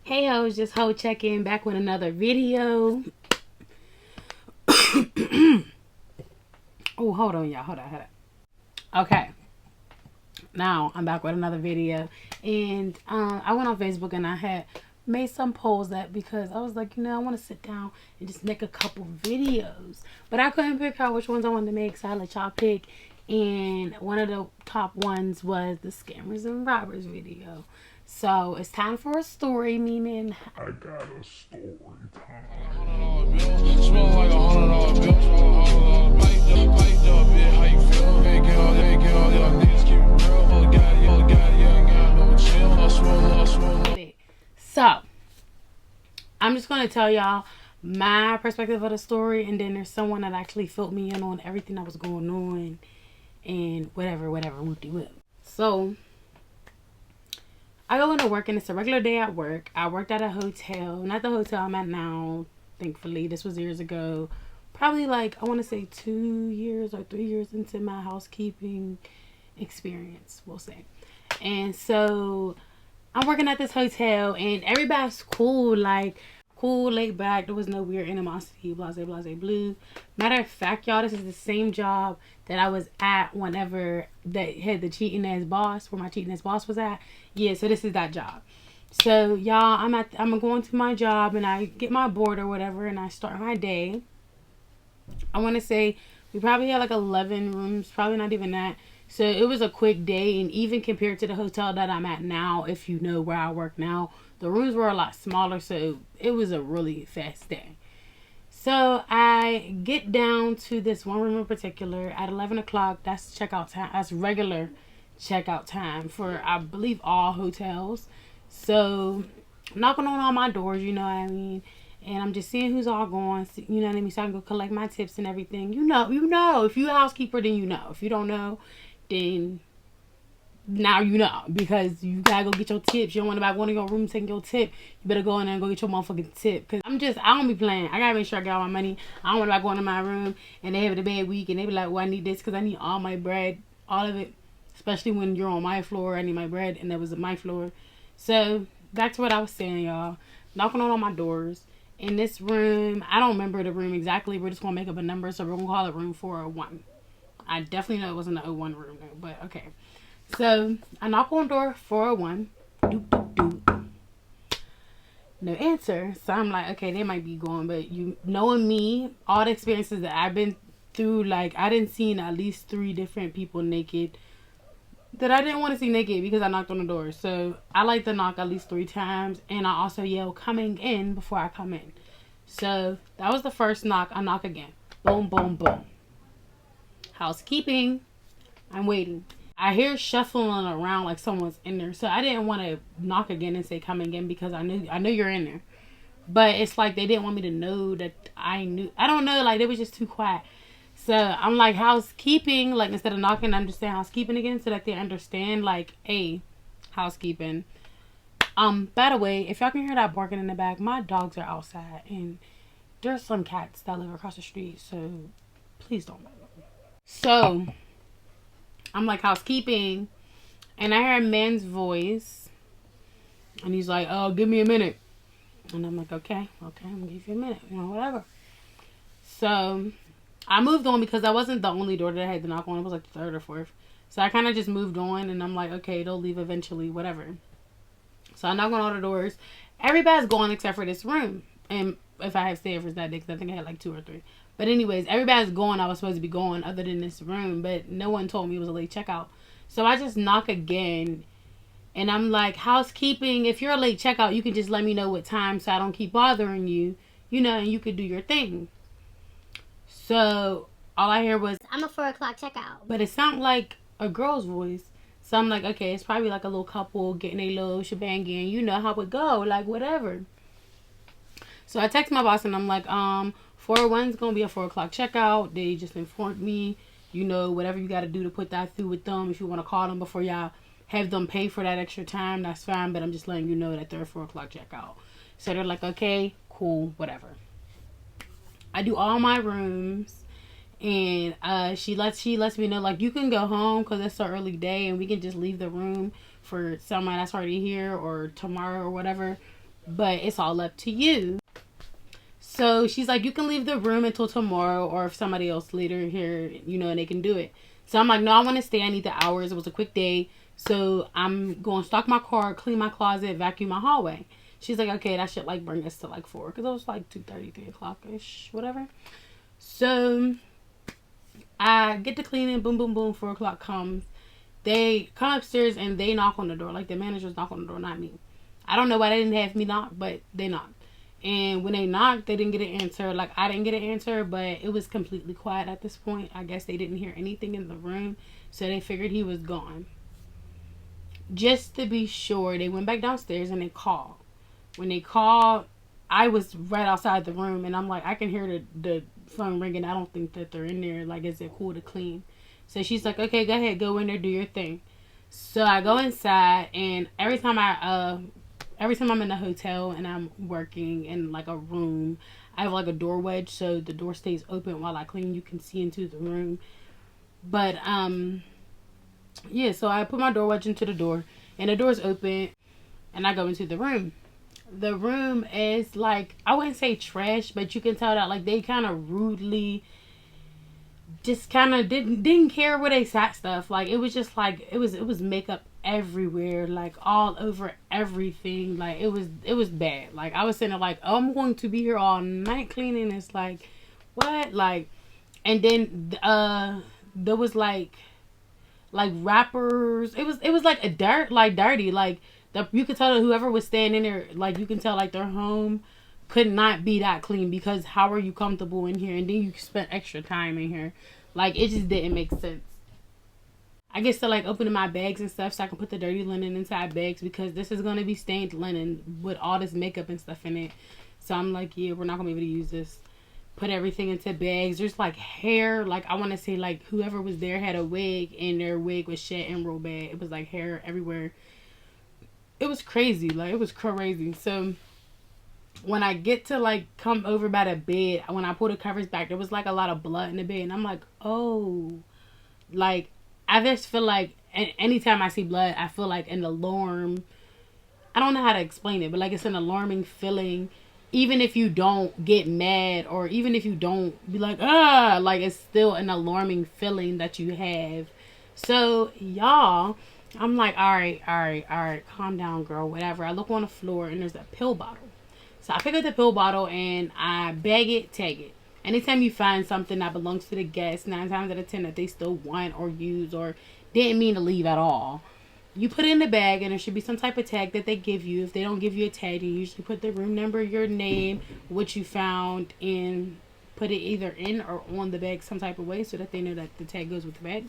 Hey hoes, just hoe check-in back with another video. Oh, hold on y'all, hold on. Okay, now I'm back with another video, and I went on Facebook and I had made some polls that because I was like, I want to sit down and just make a couple videos, but I couldn't pick out which ones I wanted to make, so I let y'all pick. And one of the top ones was the scammers and robbers video. So it's time for a story, meaning I got a story time. So I'm just gonna tell y'all my perspective of the story, and then there's someone that actually filled me in on everything that was going on and whateve, whoop-de-whoop. So I go into work and it's a regular day at work. I worked at a hotel, not the hotel I'm at now, thankfully. This was years ago. Probably like, I want to say 2 years or 3 years into my housekeeping experience, we'll say. And so I'm working at this hotel and everybody's cool, like cool, laid back. There was no weird animosity, blase, blase, blue. Matter of fact, y'all, this is the same job that I was at whenever they had the cheating ass boss, where my cheating ass boss was at. Yeah, so this is that job. So y'all, I'm going to my job and I get my board or whatever and I start my day. I want to say we probably had like 11 rooms, probably not even that. So it was a quick day, and even compared to the hotel that I'm at now, if you know where I work now, the rooms were a lot smaller, so it was a really fast day. So I get down to this one room in particular at 11 o'clock. That's checkout time. That's regular checkout time for, I believe, all hotels. So knocking on all my doors, you know what I mean? And I'm just seeing who's all going, you know what I mean? So I can go collect my tips and everything. You know. If you're a housekeeper, then you know. If you don't know, then now you know, because you gotta go get your tips. You don't want to go in your room taking your tip. You better go in there and go get your motherfucking tip. Because I don't be playing. I gotta make sure I got all my money. I don't want to go into my room and they have a bad week and they be like, well, I need this because I need all my bread, all of it. Especially when you're on my floor. I need my bread, and that was my floor. So back to what I was saying, y'all. Knocking on all my doors. In this room, I don't remember the room exactly. We're just gonna make up a number, so we're gonna call it room 401. I definitely know it wasn't the 01 room though, but okay. So I knock on door 401. Doop, doop, doop. No answer. So I'm like, okay, they might be going, but you knowing me, all the experiences that I've been through, like I didn't see at least 3 different people naked that I didn't want to see naked because I knocked on the door. So I like to knock at least 3 times, and I also yell coming in before I come in. So that was the first knock. I knock again. Boom, boom, boom. Housekeeping. I'm waiting. I hear shuffling around like someone's in there. So I didn't want to knock again and say coming in because I knew you're in there. But it's like they didn't want me to know that I knew. I don't know, like they was just too quiet. So I'm like, housekeeping, like instead of knocking, I'm just saying housekeeping again so that they understand, like, hey, housekeeping. By the way, if y'all can hear that barking in the back, my dogs are outside and there's some cats that live across the street, so please don't bother them. So I'm like, housekeeping, and I hear a man's voice and he's like, oh, give me a minute. And I'm like, okay, I'm gonna give you a minute, whatever. So I moved on because I wasn't the only door that I had to knock on. It was like the 3rd or 4th. So I kind of just moved on, and I'm like, okay, they'll leave eventually, whatever. So I knock on all the doors. Everybody's gone except for this room. And if I have stayers that day, because I think I had like 2 or 3. But anyways, everybody's gone. I was supposed to be going other than this room, but no one told me it was a late checkout. So I just knock again, and I'm like, housekeeping, if you're a late checkout, you can just let me know what time so I don't keep bothering you, and you could do your thing. So all I hear was, I'm a 4 o'clock checkout. but it sounded like a girl's voice. So I'm like, okay, it's probably like a little couple getting a little shebang in. You know how it go, like whatever. So I text my boss and I'm like, 401's gonna be a 4 o'clock checkout. They just informed me, whatever you got to do to put that through with them. If you want to call them before y'all have them pay for that extra time, that's fine. But I'm just letting you know that they're a 4 o'clock checkout. So they're like, okay, cool, whatever. I do all my rooms, and she lets me know, like, you can go home because it's an early day and we can just leave the room for someone that's already here or tomorrow or whatever. but it's all up to you. So she's like, you can leave the room until tomorrow, or if somebody else later here, you know, and they can do it. So I'm like, no, I want to stay. I need the hours. It was a quick day. So I'm going to stock my car, clean my closet, vacuum my hallway. She's like, okay, that should like bring us to like 4. Because it was like 2:30, 3 o'clock-ish, whatever. So I get to cleaning, boom, boom, boom, 4 o'clock comes. They come upstairs and they knock on the door. Like the managers knock on the door, not me. I don't know why they didn't have me knock, but they knocked. And when they knocked, they didn't get an answer. Like, I didn't get an answer, but it was completely quiet at this point. I guess they didn't hear anything in the room, so they figured he was gone. Just to be sure, they went back downstairs and they called. When they called, I was right outside the room, and I'm like, I can hear the phone ringing. I don't think that they're in there. Like, is it cool to clean? So she's like, okay, go ahead. Go in there, do your thing. So I go inside, and every time I'm in the hotel and I'm working in like a room, I have like a door wedge, so the door stays open while I clean. You can see into the room. But yeah, so I put my door wedge into the door, and the door's open, and I go into the room. The room is like, I wouldn't say trash, but you can tell that like they kind of rudely just kind of didn't care where they sat stuff. Like, it was just like it was makeup everywhere, like all over everything. Like, it was bad. Like, I was sitting there like, oh, I'm going to be here all night cleaning. It's like, what? Like, and then there was like wrappers. It was like a dirty. Like, you could tell that whoever was staying in there, like, you can tell like their home could not be that clean, because how are you comfortable in here, and then you spent extra time in here. Like, it just didn't make sense. I get to like opening my bags and stuff so I can put the dirty linen inside bags, because this is going to be stained linen with all this makeup and stuff in it. So I'm like, yeah, we're not going to be able to use this. Put everything into bags. There's like hair. Like, I want to say like whoever was there had a wig, and their wig was shed and rolled back. It was like hair everywhere. It was crazy. Like, it was crazy. So when I get to like come over by the bed, when I pull the covers back, there was like a lot of blood in the bed, and I'm like, oh, like, I just feel like anytime I see blood, I feel like an alarm. I don't know how to explain it, but like, it's an alarming feeling. Even if you don't get mad, or even if you don't be like, ah, like, it's still an alarming feeling that you have. So y'all, I'm like, all right, calm down, girl, whatever. I look on the floor, and there's a pill bottle. So I pick up the pill bottle and I bag it, tag it. Anytime you find something that belongs to the guest, 9 times out of 10 that they still want or use or didn't mean to leave at all, you put it in the bag, and there should be some type of tag that they give you. If they don't give you a tag, you usually put the room number, your name, what you found, and put it either in or on the bag some type of way so that they know that the tag goes with the bag.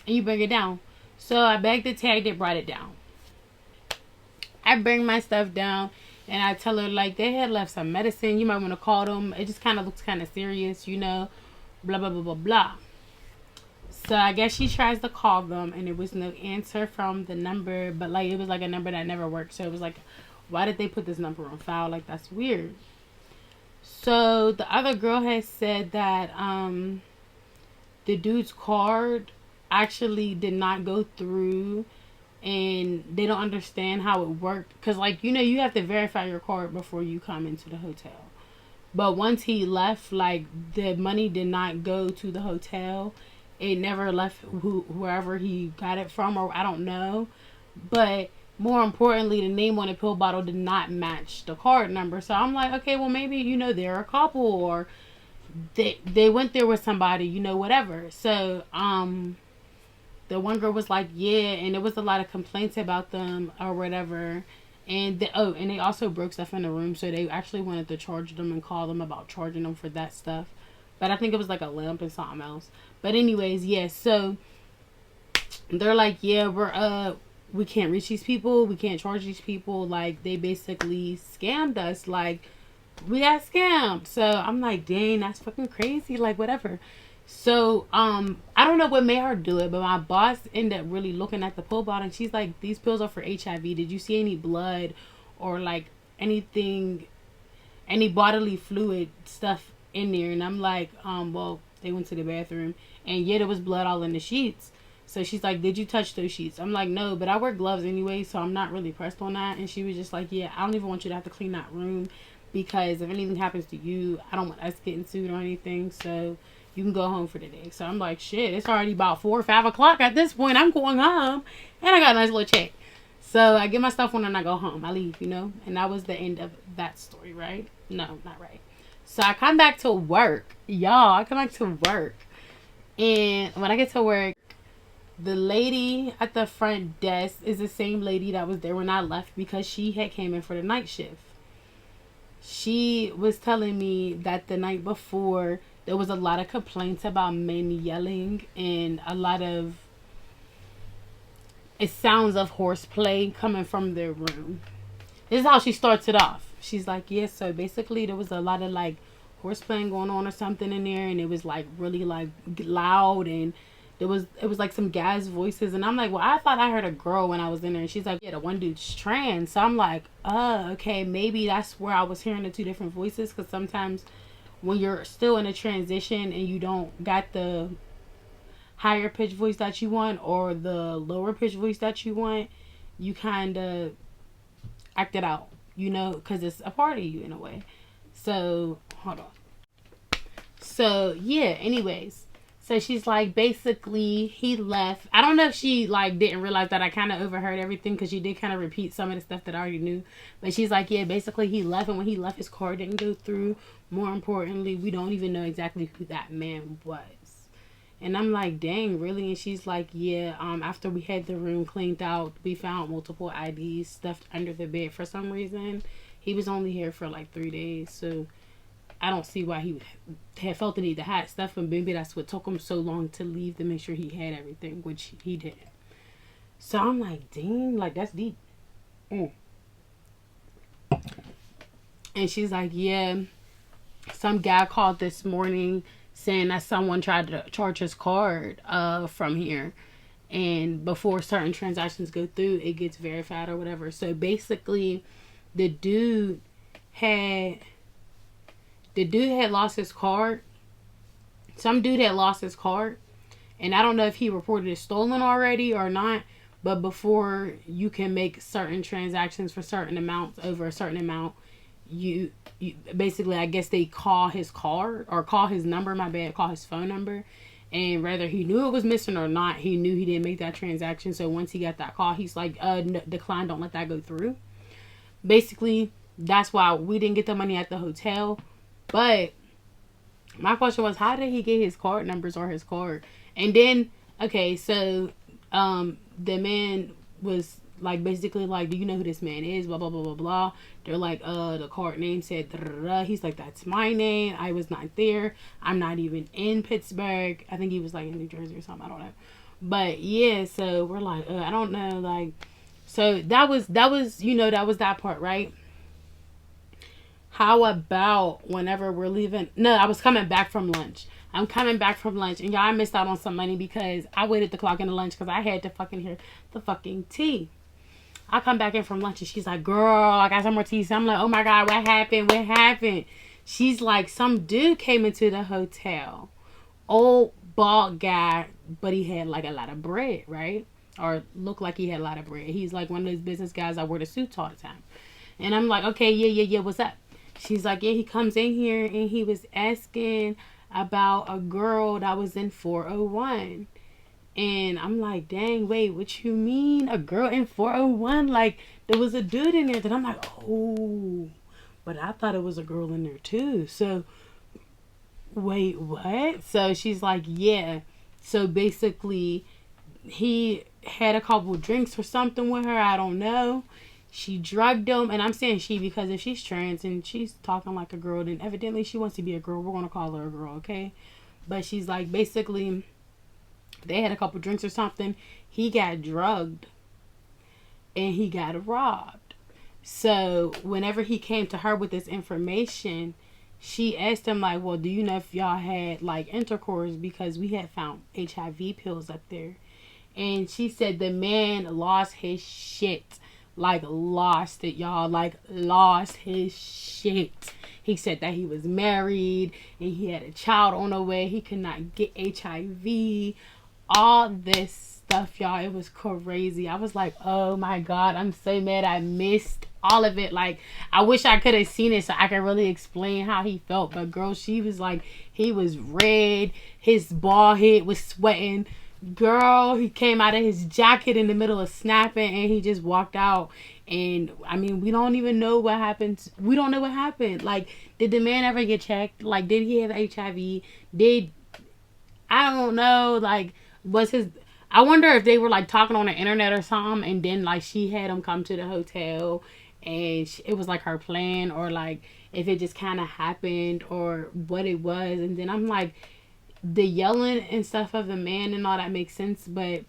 And you bring it down. So I bagged the tag, they brought it down. I bring my stuff down, and I tell her, like, they had left some medicine. You might want to call them. It just kind of looks kind of serious, you know, blah, blah, blah, blah, blah. So I guess she tries to call them, and there was no answer from the number. But, like, it was, like, a number that never worked. So it was, like, why did they put this number on file? Like, that's weird. So the other girl has said that the dude's card actually did not go through, and they don't understand how it worked, because, like, you know, you have to verify your card before you come into the hotel. But once he left, like, the money did not go to the hotel. It never left whoever he got it from, or I don't know. But more importantly, the name on the pill bottle did not match the card number. So I'm like, okay, well, maybe, you know, they're a couple, or they went there with somebody, you know, whatever. So the one girl was like, yeah, and there was a lot of complaints about them or whatever. And and they also broke stuff in the room, so they actually wanted to charge them and call them about charging them for that stuff. But I think it was like a lamp and something else. But anyways, yes, so they're like, yeah, we can't reach these people, we can't charge these people. Like, they basically scammed us. Like, we got scammed. So I'm like, dang, that's fucking crazy. Like, whatever. So I don't know what made her do it, but my boss ended up really looking at the pill bottle, and she's like, these pills are for HIV. Did you see any blood or like anything, any bodily fluid stuff in there? And I'm like, well, they went to the bathroom, and yeah, there was blood all in the sheets. So she's like, did you touch those sheets? I'm like, no, but I wear gloves anyway, so I'm not really pressed on that. And she was just like, yeah, I don't even want you to have to clean that room, because if anything happens to you, I don't want us getting sued or anything. So you can go home for the day. So I'm like, shit, it's already about 4 or 5 o'clock at this point. I'm going home, and I got a nice little check. So I get my stuff on and I go home. I leave, and that was the end of that story, right? No, not right. So I come back to work. Y'all, I come back to work. And when I get to work, the lady at the front desk is the same lady that was there when I left, because she had came in for the night shift. She was telling me that the night before, there was a lot of complaints about men yelling and a lot of sounds of horseplay coming from their room. This is how she starts it off. She's like, yeah, so basically there was a lot of like horseplay going on or something in there, and it was like really like loud, and it was like some guys' voices. And I'm like, well, I thought I heard a girl when I was in there. And she's like, yeah, the one dude's trans. So I'm like, okay, maybe that's where I was hearing the two different voices, because sometimes when you're still in a transition and you don't got the higher pitch voice that you want or the lower pitch voice that you want, you kind of act it out, because it's a part of you in a way. So hold on. So yeah, anyways, so she's like, basically he left. I don't know if she like didn't realize that I kind of overheard everything, because she did kind of repeat some of the stuff that I already knew. But she's like, yeah, basically he left, and when he left, his car didn't go through. More importantly, we don't even know exactly who that man was. And I'm like, dang, really? And she's like, yeah, after we had the room cleaned out, we found multiple IDs stuffed under the bed for some reason. He was only here for like 3 days, so I don't see why he would have felt the need to hide stuff, and maybe that's what took him so long to leave, to make sure he had everything, which he did. So I'm like, dang, like that's deep. And she's like, yeah, some guy called this morning saying that someone tried to charge his card from here, and before certain transactions go through, it gets verified or whatever. So basically the dude had lost his card. Some dude had lost his card, and I don't know if he reported it stolen already or not, but before you can make certain transactions for certain amounts over a certain amount, you basically, I guess they call his card or call his number, call his phone number, and whether he knew it was missing or not, he knew he didn't make that transaction. So once he got that call, he's like, decline, don't let that go through. Basically, that's why we didn't get the money at the hotel. But my question was, how did he get his card numbers or his card? And then, okay, so the man was like, basically like, do you know who this man is? Blah, blah, blah, blah, blah. They're like, the card name said, da, da, da. He's like, that's my name. I was not there. I'm not even in Pittsburgh. I think he was like in New Jersey or something. I don't know. But yeah, so we're like, I don't know. Like, so that was, that was that part, right? How about whenever we're leaving? No, I was coming back from lunch. I'm coming back from lunch, and y'all, I missed out on some money because I waited the clock in the lunch because I had to fucking hear the fucking tea. I come back in from lunch, and she's like, girl, I got some more tea. So I'm like, oh my God, what happened? What happened? She's like, some dude came into the hotel. Old, bald guy, but he had like a lot of bread, right? Or looked like he had a lot of bread. He's like one of those business guys that wear the suits all the time. And I'm like, okay, yeah, what's up? She's like, yeah, he comes in here and he was asking about a girl that was in 401. And I'm like, dang, wait, what you mean? A girl in 401? Like, there was a dude in there. Then I'm like, oh, but I thought it was a girl in there too. So, wait, what? So she's like, yeah. So basically, he had a couple drinks or something with her. I don't know. She drugged him, and I'm saying she because if she's trans and she's talking like a girl, then evidently she wants to be a girl. We're going to call her a girl, okay? But she's like, basically, they had a couple drinks or something. He got drugged, and he got robbed. So whenever he came to her with this information, she asked him, like, well, do you know if y'all had, like, intercourse? Because we had found HIV pills up there. And she said the man lost his shit. Like, lost it, y'all. Like, lost his shit. He said that he was married and he had a child on the way. He could not get HIV. All this stuff, y'all. It was crazy. I was like, oh my God, I'm so mad I missed all of it. Like, I wish I could have seen it so I could really explain how he felt. But girl, she was like, he was red, his bald head was sweating. Girl, he came out of his jacket in the middle of snapping and he just walked out. And I mean, we don't even know what happened. We don't know what happened. Like, did the man ever get checked? Like, did he have HIV? Did, I don't know, like, was his, I wonder if they were like talking on the internet or something, and then like she had him come to the hotel and it was like her plan, or like if it just kind of happened or what it was. And then I'm like, the yelling and stuff of the man and all that makes sense, but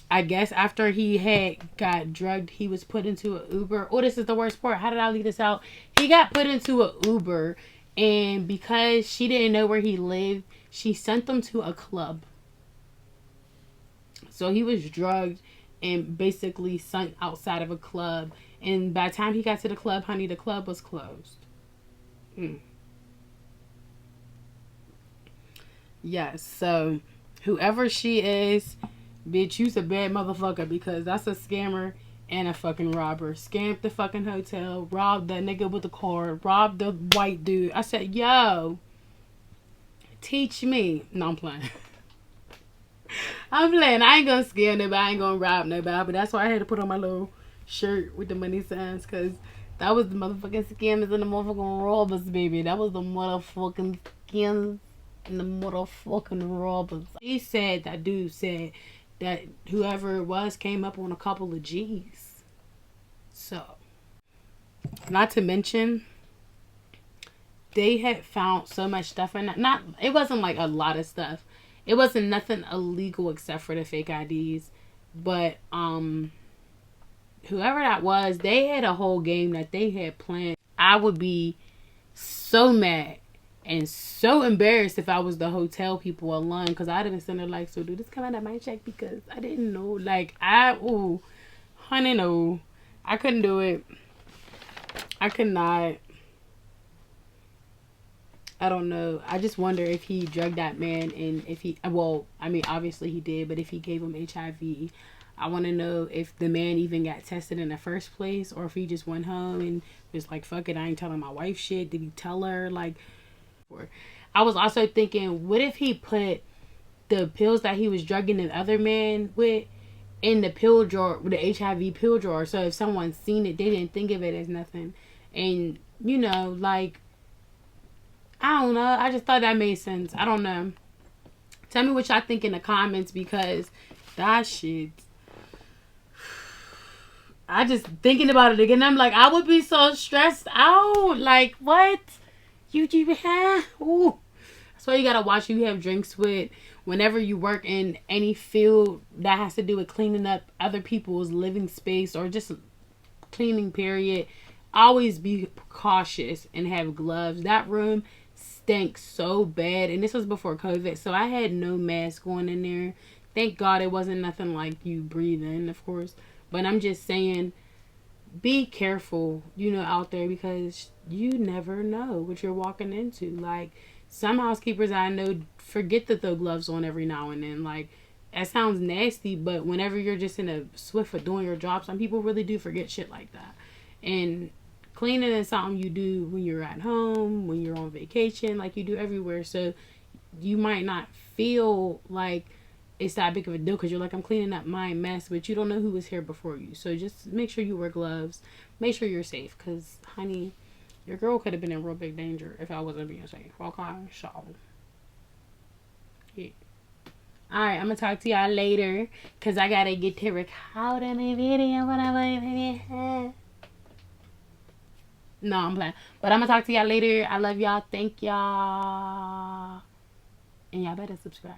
I guess after he had got drugged, he was put into an Uber. Oh, this is the worst part. How did I leave this out? He got put into an Uber, and because she didn't know where he lived, she sent them to a club. So he was drugged and basically sent outside of a club. And by the time he got to the club, honey, the club was closed. Mm. Yes, so whoever she is, bitch, you's a bad motherfucker, because that's a scammer and a fucking robber. Scammed the fucking hotel, robbed that nigga with the car, robbed the white dude. I said, yo, teach me. No, I'm playing. I'm playing. I ain't gonna scare nobody. I ain't gonna rob nobody. But that's why I had to put on my little shirt with the money signs, because that was the motherfucking scammers and the motherfucking robbers, baby. That was the motherfucking scammers and the motherfucking robbers. He said, that dude said that whoever it was came up on a couple of G's. So, not to mention, they had found so much stuff in it. Not, it wasn't like a lot of stuff. It wasn't nothing illegal except for the fake IDs. But whoever that was, they had a whole game that they had planned. I would be so mad and so embarrassed if I was the hotel people alone, because I'd have been sitting there like, so do this come out of my check? Because I didn't know. Like, honey, no. I couldn't do it. I could not. I don't know. I just wonder if he drugged that man, and if he, well, I mean, obviously he did, but if he gave him HIV. I want to know if the man even got tested in the first place, or if he just went home and was like, fuck it, I ain't telling my wife shit. Did he tell her? Like, I was also thinking, what if he put the pills that he was drugging the other man with in the pill drawer, the HIV pill drawer, so if someone seen it, they didn't think of it as nothing. And, you know, like, I don't know. I just thought that made sense. I don't know. Tell me what y'all think in the comments, because that shit, I just thinking about it again, I'm like, I would be so stressed out. Like, what? You have? Ooh. That's why you gotta watch who you have drinks with whenever you work in any field that has to do with cleaning up other people's living space, or just cleaning, period. Always be cautious and have gloves. That room stank so bad, and this was before COVID, so I had no mask going in there. Thank God it wasn't nothing like you breathe in, of course. But I'm just saying, be careful, you know, out there, because you never know what you're walking into. Like, some housekeepers I know forget to throw gloves on every now and then. Like, that sounds nasty, but whenever you're just in a swift of doing your job, some people really do forget shit like that. And cleaning is something you do when you're at home, when you're on vacation, like you do everywhere. So you might not feel like it's that big of a deal, because you're like, I'm cleaning up my mess, but you don't know who was here before you. So just make sure you wear gloves. Make sure you're safe, because, honey, your girl could have been in real big danger if I wasn't being safe. Okay? So, yeah. Alright, I'm going to talk to y'all later, because I got to get to recording a video. No, I'm playing. But I'm going to talk to y'all later. I love y'all. Thank y'all. And y'all better subscribe.